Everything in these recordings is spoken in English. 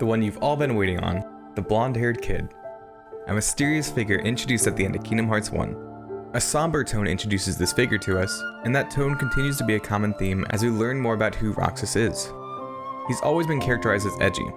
the one you've all been waiting on, the blonde-haired kid. A mysterious figure introduced at the end of Kingdom Hearts 1. A somber tone introduces this figure to us, and that tone continues to be a common theme as we learn more about who Roxas is. He's always been characterized as edgy,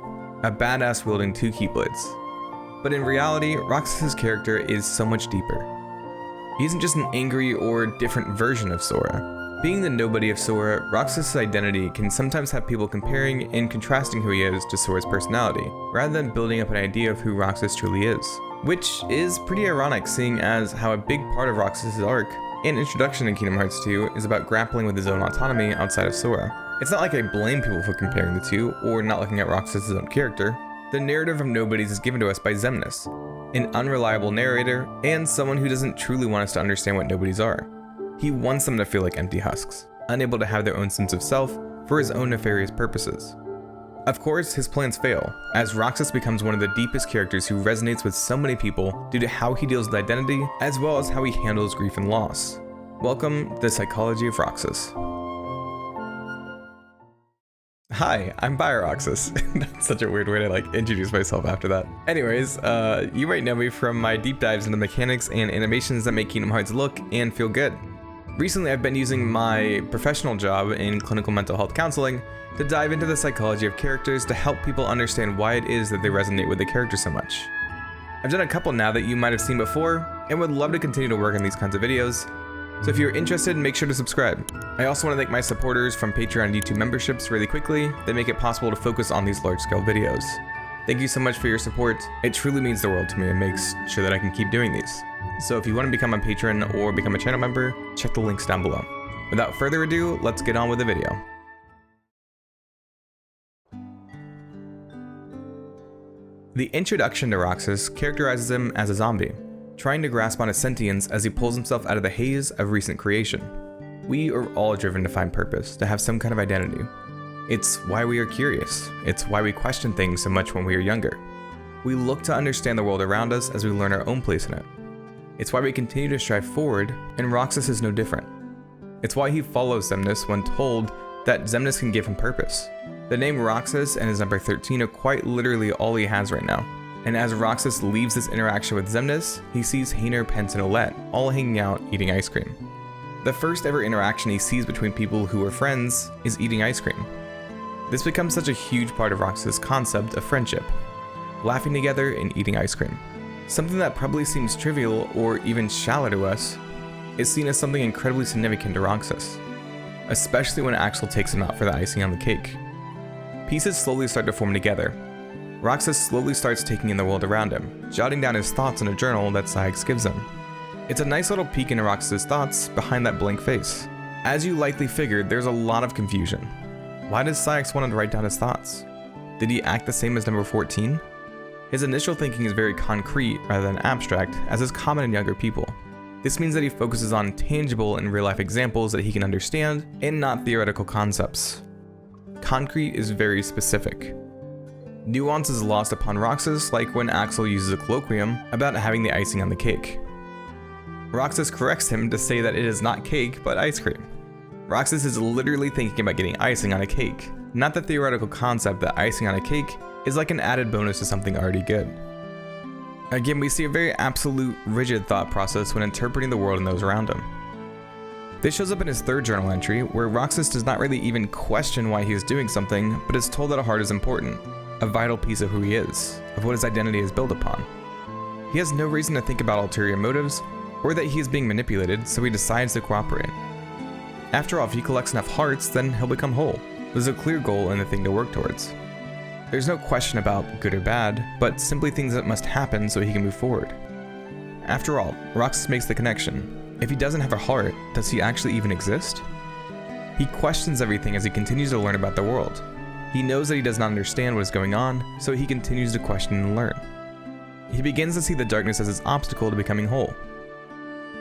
a badass wielding 2 Keyblades. But in reality, Roxas' character is so much deeper. He isn't just an angry or different version of Sora. Being the nobody of Sora, Roxas' identity can sometimes have people comparing and contrasting who he is to Sora's personality, rather than building up an idea of who Roxas truly is. Which is pretty ironic, seeing as how a big part of Roxas' arc and introduction in Kingdom Hearts 2 is about grappling with his own autonomy outside of Sora. It's not like I blame people for comparing the two, or not looking at Roxas' own character. The narrative of Nobodies is given to us by Xemnas, an unreliable narrator, and someone who doesn't truly want us to understand what Nobodies are. He wants them to feel like empty husks, unable to have their own sense of self for his own nefarious purposes. Of course, his plans fail, as Roxas becomes one of the deepest characters who resonates with so many people due to how he deals with identity, as well as how he handles grief and loss. Welcome to the Psychology of Roxas. Hi, I'm Bio-Roxas. That's such a weird way to introduce myself after that. Anyways, you might know me from my deep dives into mechanics and animations that make Kingdom Hearts look and feel good. Recently, I've been using my professional job in clinical mental health counseling to dive into the psychology of characters to help people understand why it is that they resonate with the character so much. I've done a couple now that you might have seen before, and would love to continue to work on these kinds of videos, so if you're interested, make sure to subscribe. I also want to thank my supporters from Patreon and YouTube memberships really quickly that make it possible to focus on these large-scale videos. Thank you so much for your support. It truly means the world to me and makes sure that I can keep doing these. So if you want to become a patron or become a channel member, check the links down below. Without further ado, let's get on with the video. The introduction to Roxas characterizes him as a zombie, trying to grasp on his sentience as he pulls himself out of the haze of recent creation. We are all driven to find purpose, to have some kind of identity. It's why we are curious. It's why we question things so much when we are younger. We look to understand the world around us as we learn our own place in it. It's why we continue to strive forward, and Roxas is no different. It's why he follows Xemnas when told that Xemnas can give him purpose. The name Roxas and his number 13 are quite literally all he has right now. And as Roxas leaves this interaction with Xemnas, he sees Hayner, Pence, and Olette all hanging out eating ice cream. The first ever interaction he sees between people who are friends is eating ice cream. This becomes such a huge part of Roxas' concept of friendship, laughing together and eating ice cream. Something that probably seems trivial or even shallow to us is seen as something incredibly significant to Roxas, especially when Axel takes him out for the icing on the cake. Pieces slowly start to form together. Roxas slowly starts taking in the world around him, jotting down his thoughts in a journal that Sykes gives him. It's a nice little peek into Roxas' thoughts behind that blank face. As you likely figured, there's a lot of confusion. Why does Sykes want to write down his thoughts? Did he act the same as number 14? His initial thinking is very concrete rather than abstract, as is common in younger people. This means that he focuses on tangible and real-life examples that he can understand, and not theoretical concepts. Concrete is very specific. Nuance is lost upon Roxas, like when Axel uses a colloquium about having the icing on the cake. Roxas corrects him to say that it is not cake, but ice cream. Roxas is literally thinking about getting icing on a cake, not the theoretical concept that icing on a cake is like an added bonus to something already good. Again, we see a very absolute, rigid thought process when interpreting the world and those around him. This shows up in his third journal entry, where Roxas does not really even question why he is doing something, but is told that a heart is important, a vital piece of who he is, of what his identity is built upon. He has no reason to think about ulterior motives, or that he is being manipulated, so he decides to cooperate. After all, if he collects enough hearts, then he'll become whole. There's a clear goal and a thing to work towards. There's no question about good or bad, but simply things that must happen so he can move forward. After all, Roxas makes the connection. If he doesn't have a heart, does he actually even exist? He questions everything as he continues to learn about the world. He knows that he does not understand what is going on, so he continues to question and learn. He begins to see the darkness as his obstacle to becoming whole.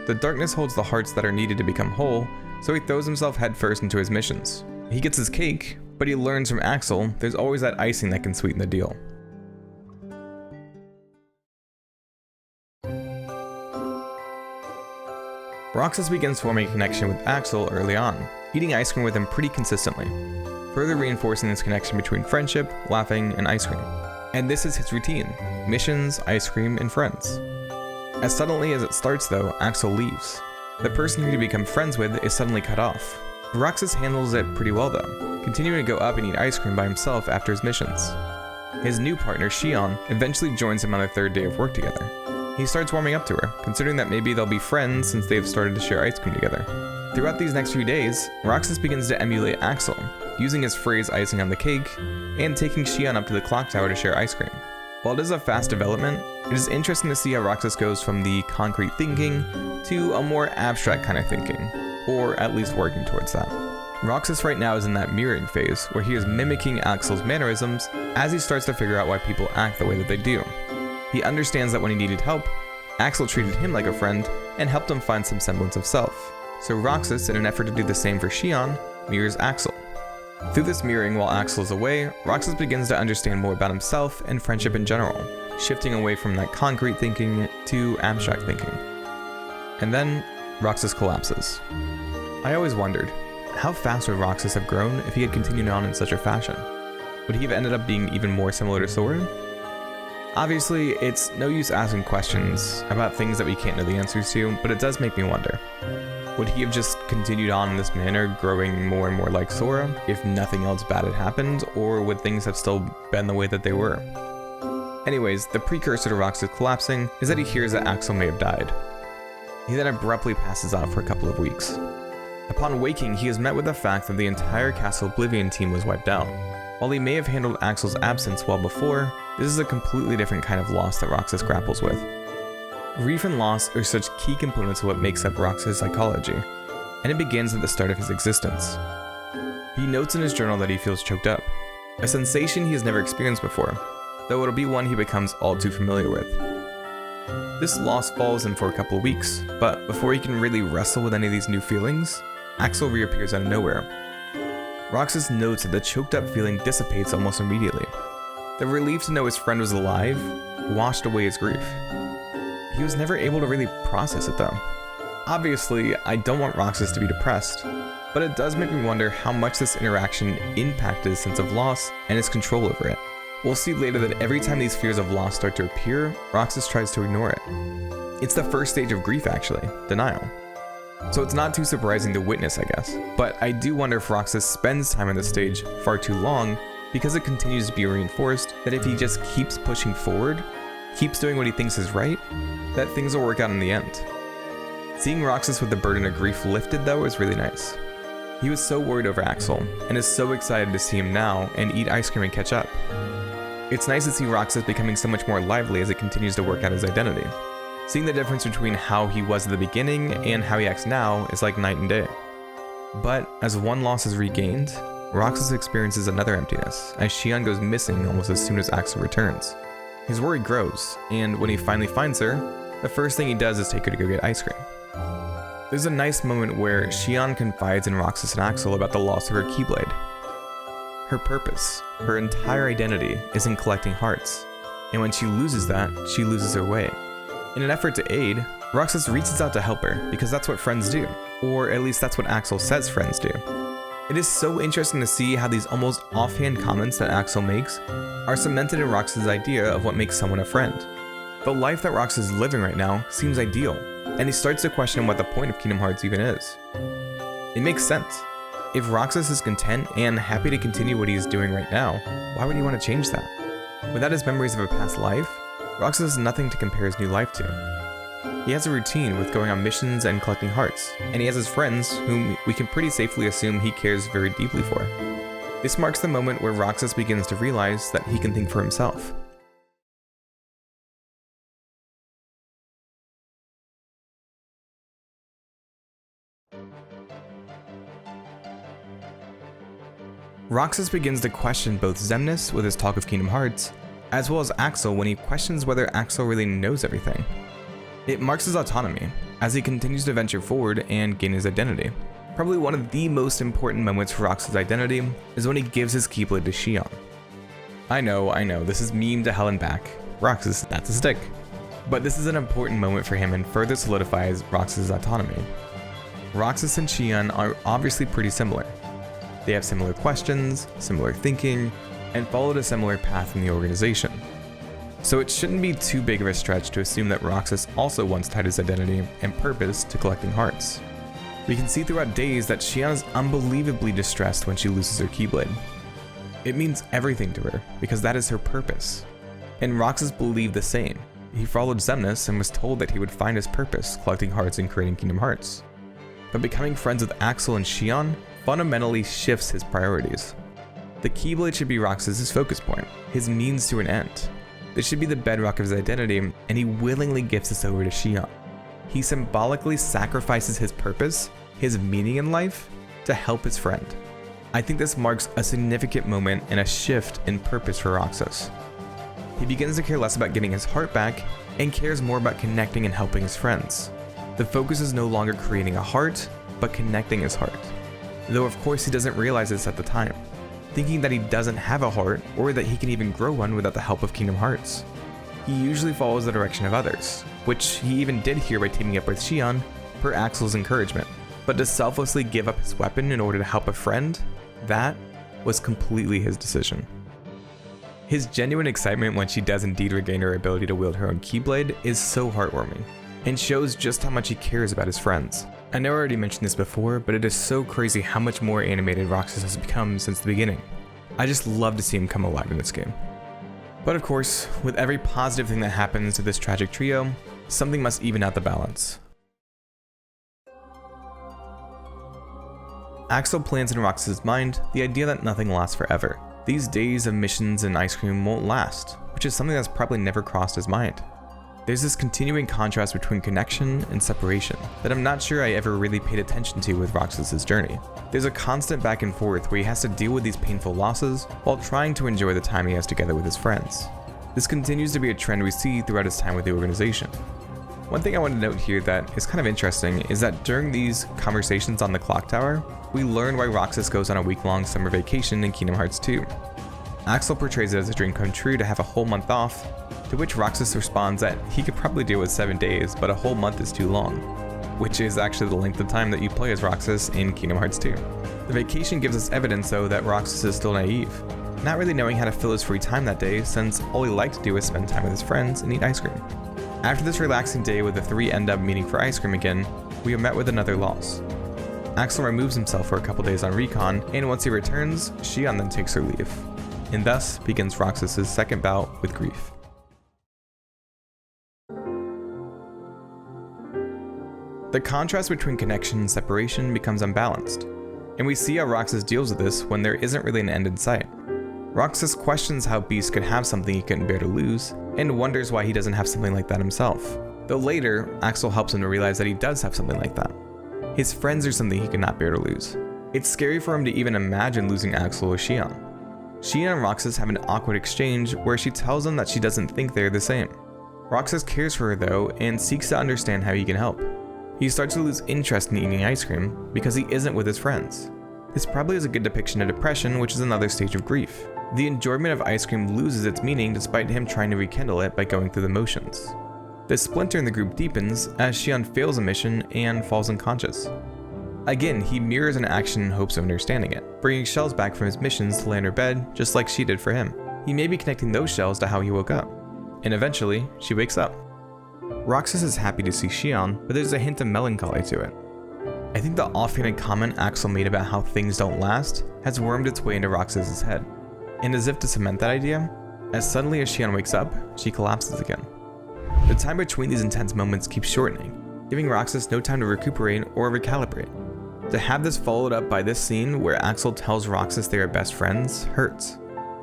The darkness holds the hearts that are needed to become whole, so he throws himself headfirst into his missions. He gets his cake, but he learns from Axel there's always that icing that can sweeten the deal. Roxas begins forming a connection with Axel early on, eating ice cream with him pretty consistently, further reinforcing this connection between friendship, laughing, and ice cream. And this is his routine: missions, ice cream, and friends. As suddenly as it starts though, Axel leaves. The person he'd become friends with is suddenly cut off. Roxas handles it pretty well though, continuing to go up and eat ice cream by himself after his missions. His new partner, Xion, eventually joins him on their third day of work together. He starts warming up to her, considering that maybe they'll be friends since they've started to share ice cream together. Throughout these next few days, Roxas begins to emulate Axel, using his phrase icing on the cake, and taking Xion up to the clock tower to share ice cream. While it is a fast development, it is interesting to see how Roxas goes from the concrete thinking to a more abstract kind of thinking, or at least working towards that. Roxas right now is in that mirroring phase, where he is mimicking Axel's mannerisms as he starts to figure out why people act the way that they do. He understands that when he needed help, Axel treated him like a friend and helped him find some semblance of self. So Roxas, in an effort to do the same for Xion, mirrors Axel. Through this mirroring while Axel is away, Roxas begins to understand more about himself and friendship in general, shifting away from that concrete thinking to abstract thinking. And then, Roxas collapses. I always wondered, how fast would Roxas have grown if he had continued on in such a fashion? Would he have ended up being even more similar to Sora? Obviously, it's no use asking questions about things that we can't know the answers to, but it does make me wonder. Would he have just continued on in this manner, growing more and more like Sora, if nothing else bad had happened, or would things have still been the way that they were? Anyways, the precursor to Roxas collapsing is that he hears that Axel may have died. He then abruptly passes out for a couple of weeks. Upon waking, he is met with the fact that the entire Castle Oblivion team was wiped out. While he may have handled Axel's absence well before, this is a completely different kind of loss that Roxas grapples with. Grief and loss are such key components of what makes up Roxas' psychology, and it begins at the start of his existence. He notes in his journal that he feels choked up, a sensation he has never experienced before, though it'll be one he becomes all too familiar with. This loss follows him for a couple of weeks, but before he can really wrestle with any of these new feelings, Axel reappears out of nowhere. Roxas notes that the choked up feeling dissipates almost immediately. The relief to know his friend was alive washed away his grief. He was never able to really process it though. Obviously, I don't want Roxas to be depressed, but it does make me wonder how much this interaction impacted his sense of loss and his control over it. We'll see later that every time these fears of loss start to appear, Roxas tries to ignore it. It's the first stage of grief actually, denial. So it's not too surprising to witness, I guess. But I do wonder if Roxas spends time on this stage far too long because it continues to be reinforced that if he just keeps pushing forward, keeps doing what he thinks is right, that things will work out in the end. Seeing Roxas with the burden of grief lifted though is really nice. He was so worried over Axel and is so excited to see him now and eat ice cream and catch up. It's nice to see Roxas becoming so much more lively as it continues to work out his identity. Seeing the difference between how he was at the beginning and how he acts now is like night and day. But as one loss is regained, Roxas experiences another emptiness as Xion goes missing almost as soon as Axel returns. His worry grows, and when he finally finds her, the first thing he does is take her to go get ice cream. There's a nice moment where Xion confides in Roxas and Axel about the loss of her Keyblade. Her purpose, her entire identity, is in collecting hearts, and when she loses that, she loses her way. In an effort to aid, Roxas reaches out to help her because that's what friends do, or at least that's what Axel says friends do. It is so interesting to see how these almost offhand comments that Axel makes are cemented in Roxas' idea of what makes someone a friend. The life that Roxas is living right now seems ideal, and he starts to question what the point of Kingdom Hearts even is. It makes sense. If Roxas is content and happy to continue what he is doing right now, why would he want to change that? Without his memories of a past life, Roxas has nothing to compare his new life to. He has a routine with going on missions and collecting hearts, and he has his friends, whom we can pretty safely assume he cares very deeply for. This marks the moment where Roxas begins to realize that he can think for himself. Roxas begins to question both Xemnas with his talk of Kingdom Hearts, as well as Axel when he questions whether Axel really knows everything. It marks his autonomy, as he continues to venture forward and gain his identity. Probably one of the most important moments for Roxas' identity is when he gives his Keyblade to Xion. I know, this is meme to hell and back. Roxas, that's a stick. But this is an important moment for him and further solidifies Roxas' autonomy. Roxas and Xion are obviously pretty similar. They have similar questions, similar thinking, and followed a similar path in the organization. So it shouldn't be too big of a stretch to assume that Roxas also once tied his identity and purpose to collecting hearts. We can see throughout days that Xion is unbelievably distressed when she loses her Keyblade. It means everything to her, because that is her purpose. And Roxas believed the same. He followed Xemnas and was told that he would find his purpose, collecting hearts and creating Kingdom Hearts. But becoming friends with Axel and Xion fundamentally shifts his priorities. The Keyblade should be Roxas' focus point, his means to an end. This should be the bedrock of his identity, and he willingly gives this over to Xion. He symbolically sacrifices his purpose, his meaning in life, to help his friend. I think this marks a significant moment and a shift in purpose for Roxas. He begins to care less about getting his heart back and cares more about connecting and helping his friends. The focus is no longer creating a heart, but connecting his heart. Though of course he doesn't realize this at the time, thinking that he doesn't have a heart or that he can even grow one without the help of Kingdom Hearts. He usually follows the direction of others, which he even did here by teaming up with Xion per Axel's encouragement. But to selflessly give up his weapon in order to help a friend, that was completely his decision. His genuine excitement when she does indeed regain her ability to wield her own Keyblade is so heartwarming, and shows just how much he cares about his friends. I know I already mentioned this before, but it is so crazy how much more animated Roxas has become since the beginning. I just love to see him come alive in this game. But of course, with every positive thing that happens to this tragic trio, something must even out the balance. Axel plants in Roxas' mind the idea that nothing lasts forever. These days of missions and ice cream won't last, which is something that's probably never crossed his mind. There's this continuing contrast between connection and separation that I'm not sure I ever really paid attention to with Roxas' journey. There's a constant back and forth where he has to deal with these painful losses while trying to enjoy the time he has together with his friends. This continues to be a trend we see throughout his time with the organization. One thing I want to note here that is kind of interesting is that during these conversations on the clock tower, we learn why Roxas goes on a week-long summer vacation in Kingdom Hearts 2. Axel portrays it as a dream come true to have a whole month off, to which Roxas responds that he could probably deal with 7 days, but a whole month is too long, which is actually the length of time that you play as Roxas in Kingdom Hearts 2. The vacation gives us evidence though that Roxas is still naive, not really knowing how to fill his free time that day since all he liked to do was spend time with his friends and eat ice cream. After this relaxing day with the three end up meeting for ice cream again, we are met with another loss. Axel removes himself for a couple days on recon, and once he returns, Xion then takes her leave. And thus begins Roxas' second bout with grief. The contrast between connection and separation becomes unbalanced, and we see how Roxas deals with this when there isn't really an end in sight. Roxas questions how Beast could have something he couldn't bear to lose, and wonders why he doesn't have something like that himself. Though later, Axel helps him to realize that he does have something like that. His friends are something he cannot bear to lose. It's scary for him to even imagine losing Axel or Xion. Xion and Roxas have an awkward exchange where she tells him that she doesn't think they're the same. Roxas cares for her though, and seeks to understand how he can help. He starts to lose interest in eating ice cream because he isn't with his friends. This probably is a good depiction of depression, which is another stage of grief. The enjoyment of ice cream loses its meaning despite him trying to rekindle it by going through the motions. The splinter in the group deepens as Xion fails a mission and falls unconscious. Again, he mirrors an action in hopes of understanding it, bringing shells back from his missions to lay on her bed just like she did for him. He may be connecting those shells to how he woke up. And eventually, she wakes up. Roxas is happy to see Xion, but there's a hint of melancholy to it. I think the offhanded comment Axel made about how things don't last has wormed its way into Roxas' head. And as if to cement that idea, as suddenly as Xion wakes up, she collapses again. The time between these intense moments keeps shortening, giving Roxas no time to recuperate or recalibrate. To have this followed up by this scene where Axel tells Roxas they are best friends hurts.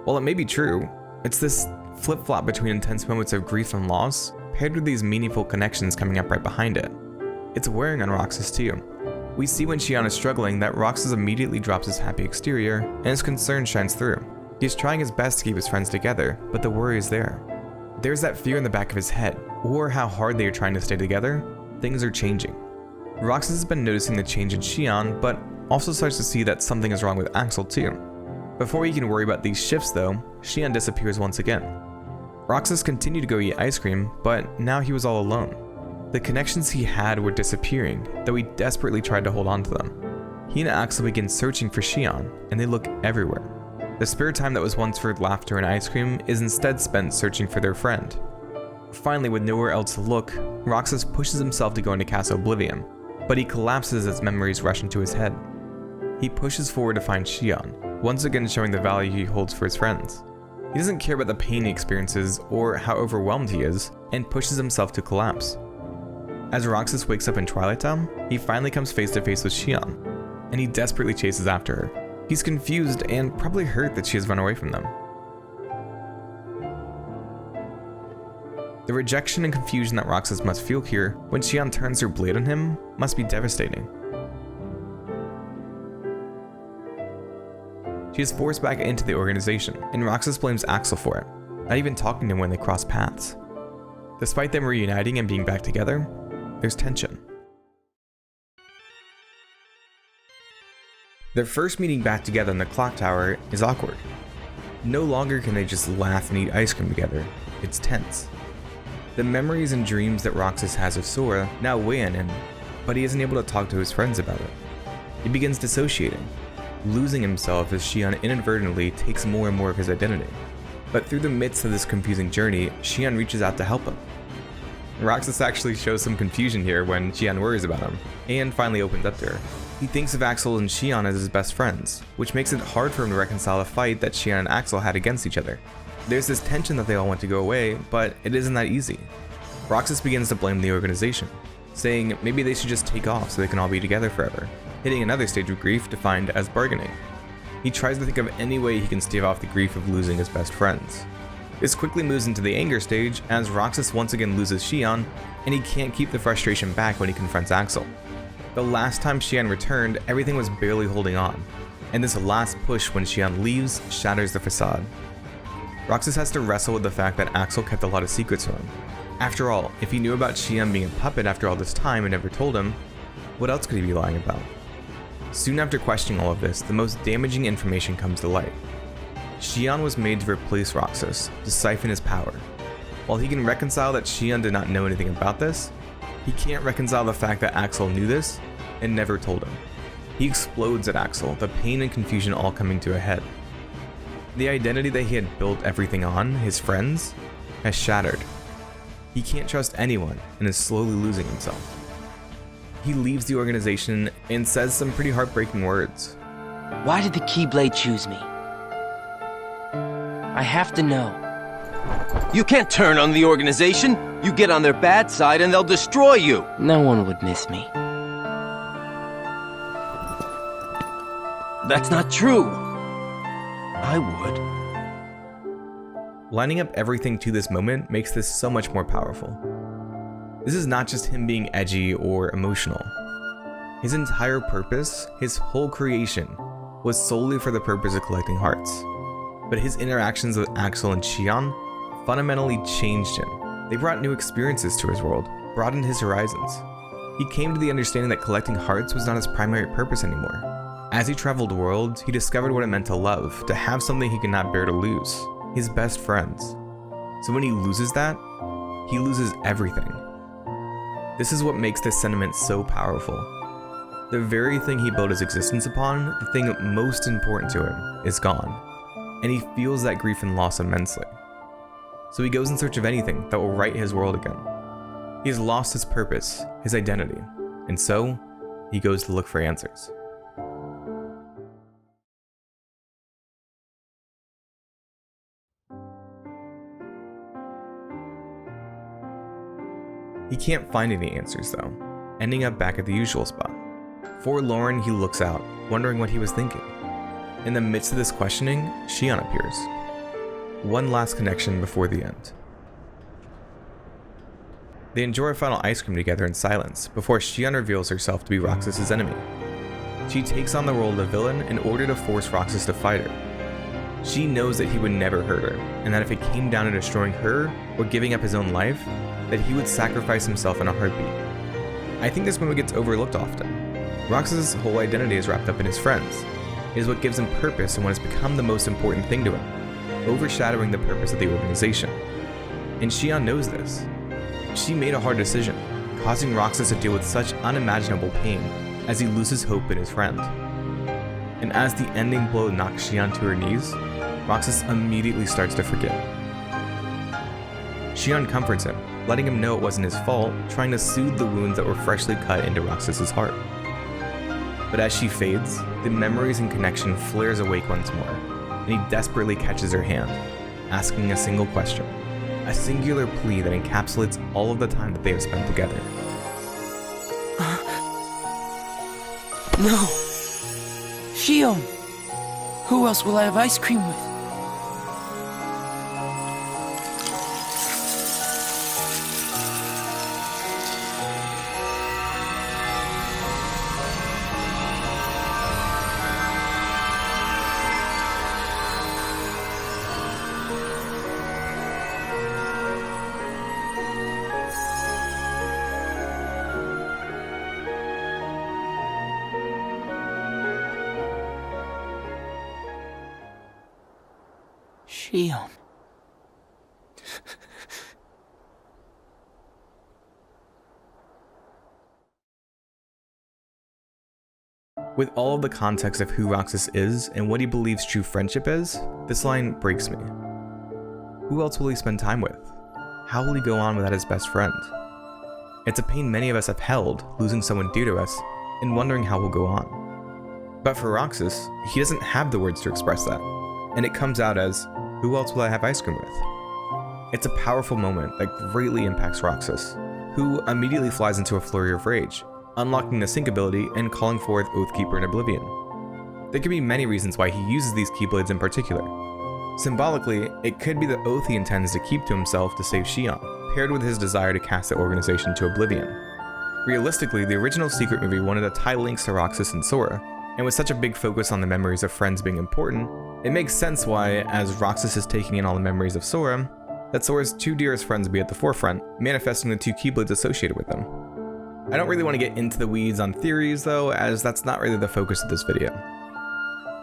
While it may be true, it's this flip-flop between intense moments of grief and loss paired with these meaningful connections coming up right behind it. It's wearing on Roxas too. We see when Xion is struggling that Roxas immediately drops his happy exterior and his concern shines through. He's trying his best to keep his friends together, but the worry is there. There's that fear in the back of his head, or how hard they are trying to stay together. Things are changing. Roxas has been noticing the change in Xion, but also starts to see that something is wrong with Axel too. Before he can worry about these shifts though, Xion disappears once again. Roxas continued to go eat ice cream, but now he was all alone. The connections he had were disappearing, though he desperately tried to hold on to them. He and Axel begin searching for Xion, and they look everywhere. The spare time that was once for laughter and ice cream is instead spent searching for their friend. Finally, with nowhere else to look, Roxas pushes himself to go into Castle Oblivion, but he collapses as memories rush into his head. He pushes forward to find Xion, once again showing the value he holds for his friends. He doesn't care about the pain he experiences or how overwhelmed he is, and pushes himself to collapse. As Roxas wakes up in Twilight Town, he finally comes face to face with Xion, and he desperately chases after her. He's confused and probably hurt that she has run away from them. The rejection and confusion that Roxas must feel here when Xion turns her blade on him must be devastating. She is forced back into the organization, and Roxas blames Axel for it, not even talking to him when they cross paths. Despite them reuniting and being back together, there's tension. Their first meeting back together in the clock tower is awkward. No longer can they just laugh and eat ice cream together, it's tense. The memories and dreams that Roxas has of Sora now weigh on him, but he isn't able to talk to his friends about it. He begins dissociating, losing himself as Xion inadvertently takes more and more of his identity. But through the midst of this confusing journey, Xion reaches out to help him. Roxas actually shows some confusion here when Xion worries about him, and finally opens up to her. He thinks of Axel and Xion as his best friends, which makes it hard for him to reconcile the fight that Xion and Axel had against each other. There's this tension that they all want to go away, but it isn't that easy. Roxas begins to blame the organization, saying maybe they should just take off so they can all be together forever, hitting another stage of grief defined as bargaining. He tries to think of any way he can stave off the grief of losing his best friends. This quickly moves into the anger stage as Roxas once again loses Xion, and he can't keep the frustration back when he confronts Axel. The last time Xion returned, everything was barely holding on, and this last push when Xion leaves shatters the facade. Roxas has to wrestle with the fact that Axel kept a lot of secrets from him. After all, if he knew about Xion being a puppet after all this time and never told him, what else could he be lying about? Soon after questioning all of this, the most damaging information comes to light. Xion was made to replace Roxas, to siphon his power. While he can reconcile that Xion did not know anything about this, he can't reconcile the fact that Axel knew this and never told him. He explodes at Axel, the pain and confusion all coming to a head. The identity that he had built everything on, his friends, has shattered. He can't trust anyone and is slowly losing himself. He leaves the organization and says some pretty heartbreaking words. Why did the Keyblade choose me? I have to know. You can't turn on the organization. You get on their bad side and they'll destroy you. No one would miss me. That's not true. I would. Lining up everything to this moment makes this so much more powerful. This is not just him being edgy or emotional. His entire purpose, his whole creation, was solely for the purpose of collecting hearts. But his interactions with Axel and Xion fundamentally changed him. They brought new experiences to his world, broadened his horizons. He came to the understanding that collecting hearts was not his primary purpose anymore. As he traveled worlds, he discovered what it meant to love, to have something he could not bear to lose, his best friends. So when he loses that, he loses everything. This is what makes this sentiment so powerful. The very thing he built his existence upon, the thing most important to him, is gone, and he feels that grief and loss immensely. So he goes in search of anything that will right his world again. He has lost his purpose, his identity, and so he goes to look for answers. He can't find any answers though, ending up back at the usual spot. Forlorn, he looks out, wondering what he was thinking. In the midst of this questioning, Xion appears. One last connection before the end. They enjoy a final ice cream together in silence before Xion reveals herself to be Roxas' enemy. She takes on the role of the villain in order to force Roxas to fight her. She knows that he would never hurt her, and that if it came down to destroying her or giving up his own life, that he would sacrifice himself in a heartbeat. I think this moment gets overlooked often. Roxas' whole identity is wrapped up in his friends. It is what gives him purpose and what has become the most important thing to him, overshadowing the purpose of the organization. And Xion knows this. She made a hard decision, causing Roxas to deal with such unimaginable pain as he loses hope in his friend. And as the ending blow knocks Xion to her knees, Roxas immediately starts to forget. Shion comforts him, letting him know it wasn't his fault, trying to soothe the wounds that were freshly cut into Roxas's heart. But as she fades, the memories and connection flares awake once more, and he desperately catches her hand, asking a single question, a singular plea that encapsulates all of the time that they have spent together. No! Shion! Who else will I have ice cream with? Shion. With all of the context of who Roxas is and what he believes true friendship is, this line breaks me. Who else will he spend time with? How will he go on without his best friend? It's a pain many of us have held, losing someone dear to us, and wondering how we'll go on. But for Roxas, he doesn't have the words to express that, and it comes out as, who else will I have ice cream with? It's a powerful moment that greatly impacts Roxas, who immediately flies into a flurry of rage, unlocking the sync ability and calling forth Oathkeeper and Oblivion. There could be many reasons why he uses these Keyblades in particular. Symbolically, it could be the oath he intends to keep to himself to save Shion, paired with his desire to cast the organization to Oblivion. Realistically, the original Secret movie wanted to tie links to Roxas and Sora, and with such a big focus on the memories of friends being important, it makes sense why, as Roxas is taking in all the memories of Sora, that Sora's two dearest friends be at the forefront, manifesting the two Keyblades associated with them. I don't really want to get into the weeds on theories though, as that's not really the focus of this video.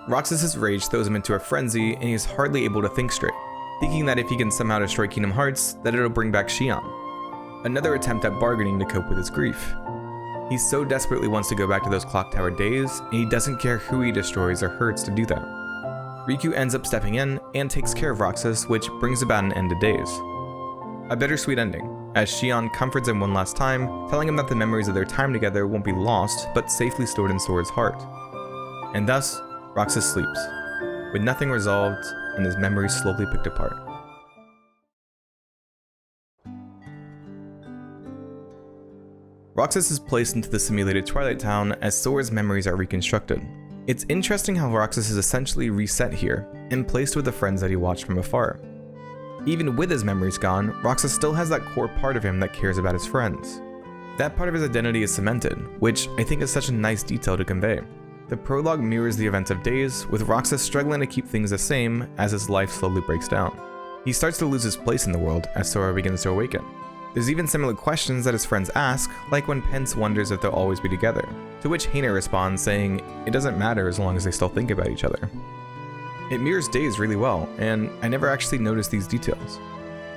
Roxas's rage throws him into a frenzy, and he is hardly able to think straight, thinking that if he can somehow destroy Kingdom Hearts, that it'll bring back Shion. Another attempt at bargaining to cope with his grief. He so desperately wants to go back to those Clock Tower days, and he doesn't care who he destroys or hurts to do that. Riku ends up stepping in and takes care of Roxas, which brings about an end to days. A bittersweet ending, as Shion comforts him one last time, telling him that the memories of their time together won't be lost, but safely stored in Sora's heart. And thus, Roxas sleeps, with nothing resolved and his memories slowly picked apart. Roxas is placed into the simulated Twilight Town as Sora's memories are reconstructed. It's interesting how Roxas is essentially reset here, and placed with the friends that he watched from afar. Even with his memories gone, Roxas still has that core part of him that cares about his friends. That part of his identity is cemented, which I think is such a nice detail to convey. The prologue mirrors the events of Days, with Roxas struggling to keep things the same as his life slowly breaks down. He starts to lose his place in the world as Sora begins to awaken. There's even similar questions that his friends ask, like when Pence wonders if they'll always be together, to which Hina responds saying it doesn't matter as long as they still think about each other. It mirrors Days really well, and I never actually noticed these details.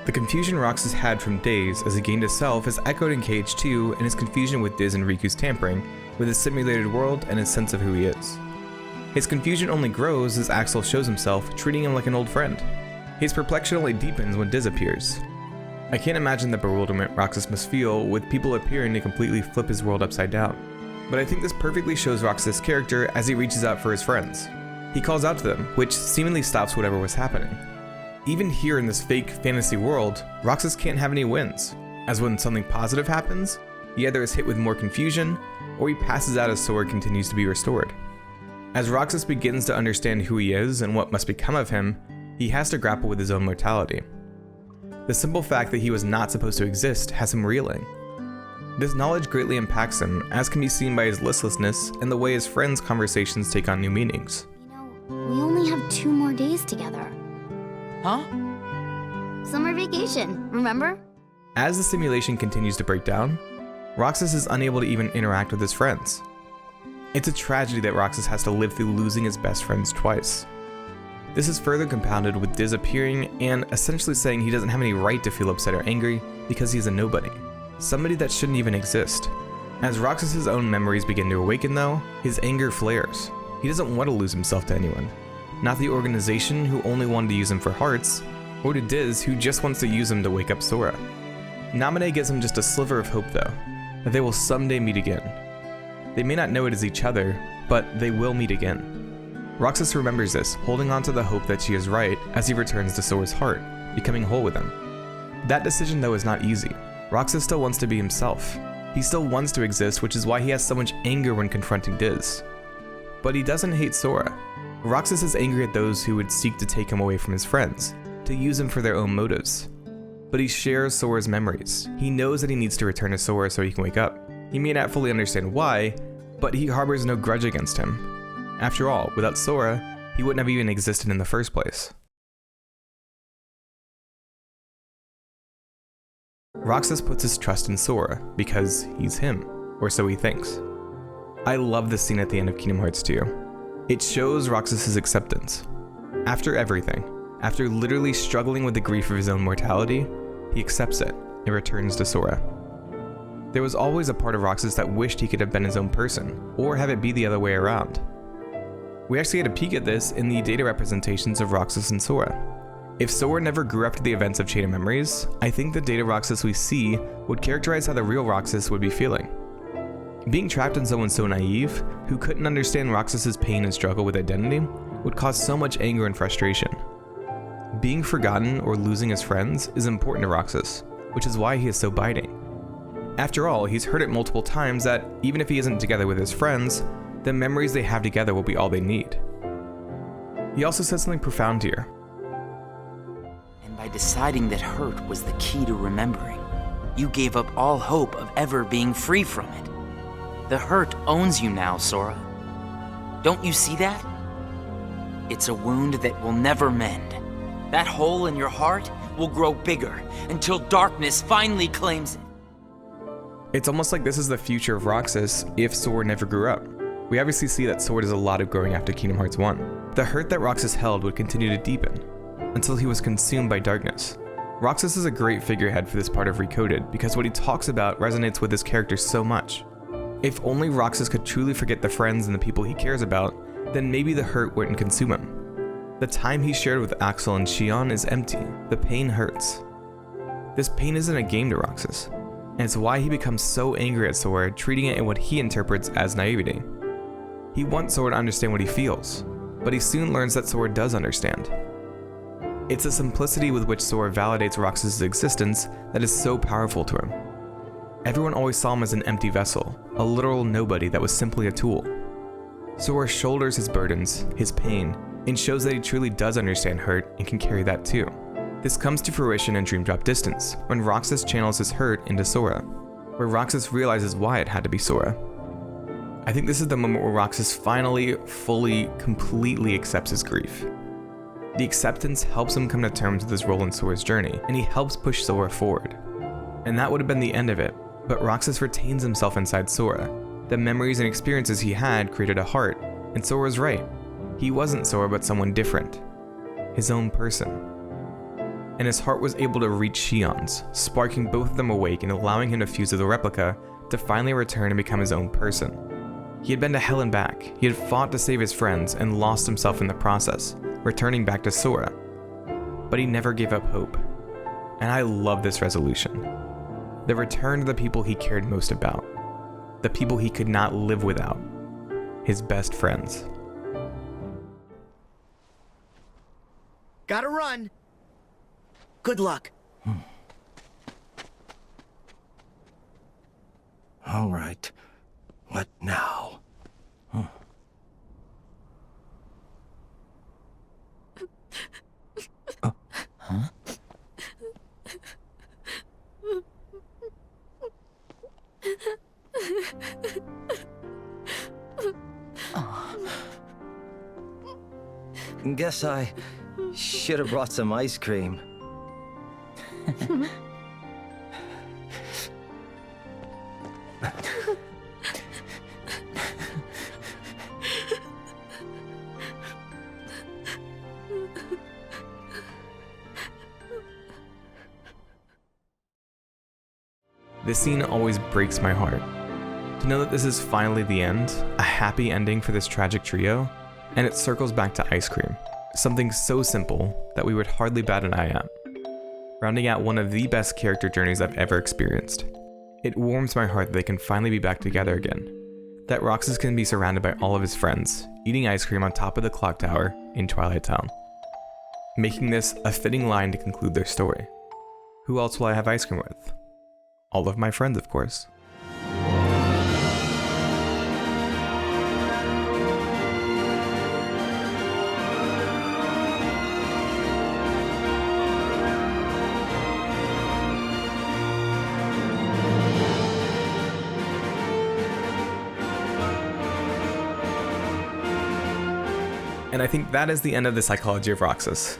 The confusion Roxas had from Days as he gained a self is echoed in KH2 and his confusion with Diz and Riku's tampering, with his simulated world and his sense of who he is. His confusion only grows as Axel shows himself, treating him like an old friend. His perplexion only deepens when Diz appears. I can't imagine the bewilderment Roxas must feel with people appearing to completely flip his world upside down. But I think this perfectly shows Roxas' character as he reaches out for his friends. He calls out to them, which seemingly stops whatever was happening. Even here in this fake fantasy world, Roxas can't have any wins, as when something positive happens, he either is hit with more confusion, or he passes out as Sora continues to be restored. As Roxas begins to understand who he is and what must become of him, he has to grapple with his own mortality. The simple fact that he was not supposed to exist has him reeling. This knowledge greatly impacts him, as can be seen by his listlessness and the way his friends' conversations take on new meanings. We only have 2 more days together. Huh? Summer vacation, remember? As the simulation continues to break down, Roxas is unable to even interact with his friends. It's a tragedy that Roxas has to live through losing his best friends twice. This is further compounded with Diz appearing and essentially saying he doesn't have any right to feel upset or angry because he's a nobody, somebody that shouldn't even exist. As Roxas' own memories begin to awaken though, his anger flares. He doesn't want to lose himself to anyone. Not the organization who only wanted to use him for hearts, or to Diz who just wants to use him to wake up Sora. Naminé gives him just a sliver of hope though, that they will someday meet again. They may not know it as each other, but they will meet again. Roxas remembers this, holding on to the hope that she is right as he returns to Sora's heart, becoming whole with him. That decision though is not easy. Roxas still wants to be himself. He still wants to exist, which is why he has so much anger when confronting Diz. But he doesn't hate Sora. Roxas is angry at those who would seek to take him away from his friends, to use him for their own motives. But he shares Sora's memories. He knows that he needs to return to Sora so he can wake up. He may not fully understand why, but he harbors no grudge against him. After all, without Sora, he wouldn't have even existed in the first place. Roxas puts his trust in Sora because he's him, or so he thinks. I love this scene at the end of Kingdom Hearts 2. It shows Roxas' acceptance. After everything, after literally struggling with the grief of his own mortality, he accepts it and returns to Sora. There was always a part of Roxas that wished he could have been his own person, or have it be the other way around. We actually had a peek at this in the data representations of Roxas and Sora. If Sora never grew up to the events of Chain of Memories, I think the data Roxas we see would characterize how the real Roxas would be feeling. Being trapped in someone so naive, who couldn't understand Roxas' pain and struggle with identity, would cause so much anger and frustration. Being forgotten or losing his friends is important to Roxas, which is why he is so biting. After all, he's heard it multiple times that even if he isn't together with his friends, the memories they have together will be all they need. He also said something profound here. And by deciding that hurt was the key to remembering, you gave up all hope of ever being free from it. The hurt owns you now, Sora. Don't you see that? It's a wound that will never mend. That hole in your heart will grow bigger until darkness finally claims it. It's almost like this is the future of Roxas if Sora never grew up. We obviously see that Sora does a lot of growing after Kingdom Hearts 1. The hurt that Roxas held would continue to deepen, until he was consumed by darkness. Roxas is a great figurehead for this part of Recoded because what he talks about resonates with his character so much. If only Roxas could truly forget the friends and the people he cares about, then maybe the hurt wouldn't consume him. The time he shared with Axel and Xion is empty. The pain hurts. This pain isn't a game to Roxas, and it's why he becomes so angry at Sora, treating it in what he interprets as naivety. He wants Sora to understand what he feels, but he soon learns that Sora does understand. It's the simplicity with which Sora validates Roxas' existence that is so powerful to him. Everyone always saw him as an empty vessel, a literal nobody that was simply a tool. Sora shoulders his burdens, his pain, and shows that he truly does understand hurt and can carry that too. This comes to fruition in Dream Drop Distance, when Roxas channels his hurt into Sora, where Roxas realizes why it had to be Sora. I think this is the moment where Roxas finally, fully, completely accepts his grief. The acceptance helps him come to terms with his role in Sora's journey, and he helps push Sora forward. And that would have been the end of it, but Roxas retains himself inside Sora. The memories and experiences he had created a heart, and Sora's right. He wasn't Sora but someone different. His own person. And his heart was able to reach Xion's, sparking both of them awake and allowing him to fuse with the replica to finally return and become his own person. He had been to hell and back. He had fought to save his friends and lost himself in the process, returning back to Sora. But he never gave up hope. And I love this resolution. The return to the people he cared most about. The people he could not live without. His best friends. Gotta run. Good luck. All right. What now? Huh? Guess I should have brought some ice cream. This scene always breaks my heart. To know that this is finally the end, a happy ending for this tragic trio, and it circles back to ice cream. Something so simple that we would hardly bat an eye at. Rounding out one of the best character journeys I've ever experienced. It warms my heart that they can finally be back together again. That Roxas can be surrounded by all of his friends, eating ice cream on top of the clock tower in Twilight Town. Making this a fitting line to conclude their story. Who else will I have ice cream with? All of my friends, of course. And I think that is the end of the psychology of Roxas.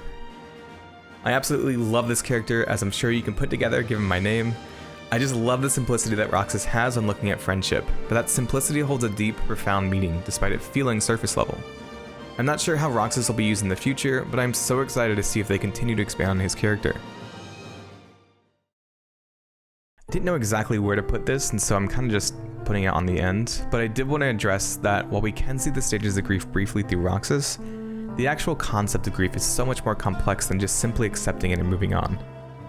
I absolutely love this character, as I'm sure you can put together given my name. I just love the simplicity that Roxas has when looking at friendship, but that simplicity holds a deep, profound meaning despite it feeling surface level. I'm not sure how Roxas will be used in the future, but I'm so excited to see if they continue to expand on his character. I didn't know exactly where to put this, and so I'm kind of just putting it on the end, but I did want to address that while we can see the stages of grief briefly through Roxas, the actual concept of grief is so much more complex than just simply accepting it and moving on.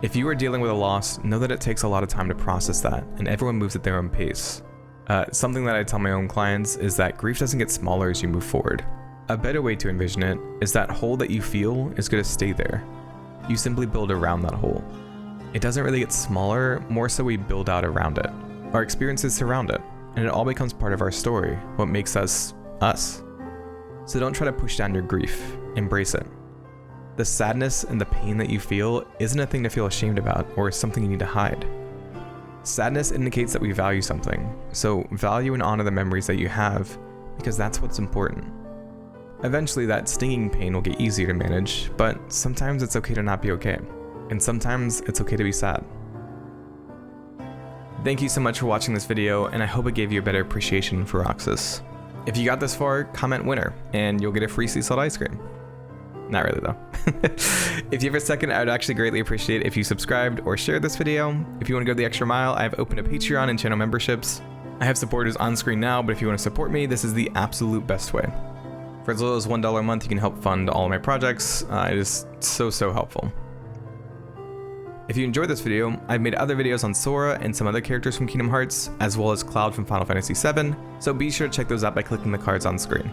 If you are dealing with a loss, know that it takes a lot of time to process that, and everyone moves at their own pace. Something that I tell my own clients is that grief doesn't get smaller as you move forward. A better way to envision it is that hole that you feel is going to stay there. You simply build around that hole. It doesn't really get smaller, more so we build out around it. Our experiences surround it, and it all becomes part of our story, what makes us, us. So don't try to push down your grief, embrace it. The sadness and the pain that you feel isn't a thing to feel ashamed about or something you need to hide. Sadness indicates that we value something, so value and honor the memories that you have, because that's what's important. Eventually that stinging pain will get easier to manage, but sometimes it's okay to not be okay. And sometimes it's okay to be sad. Thank you so much for watching this video, and I hope it gave you a better appreciation for Roxas. If you got this far, comment winner, and you'll get a free sea salt ice cream. Not really though. If you have a second, I would actually greatly appreciate if you subscribed or shared this video. If you want to go the extra mile, I have opened a Patreon and channel memberships. I have supporters on screen now, but if you want to support me, this is the absolute best way. For as little as $1 a month, you can help fund all of my projects. It is so helpful. If you enjoyed this video, I've made other videos on Sora and some other characters from Kingdom Hearts, as well as Cloud from Final Fantasy VII, so be sure to check those out by clicking the cards on screen.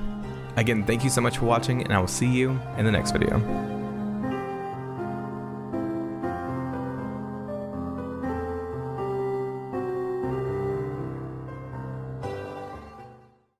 Again, thank you so much for watching, and I will see you in the next video.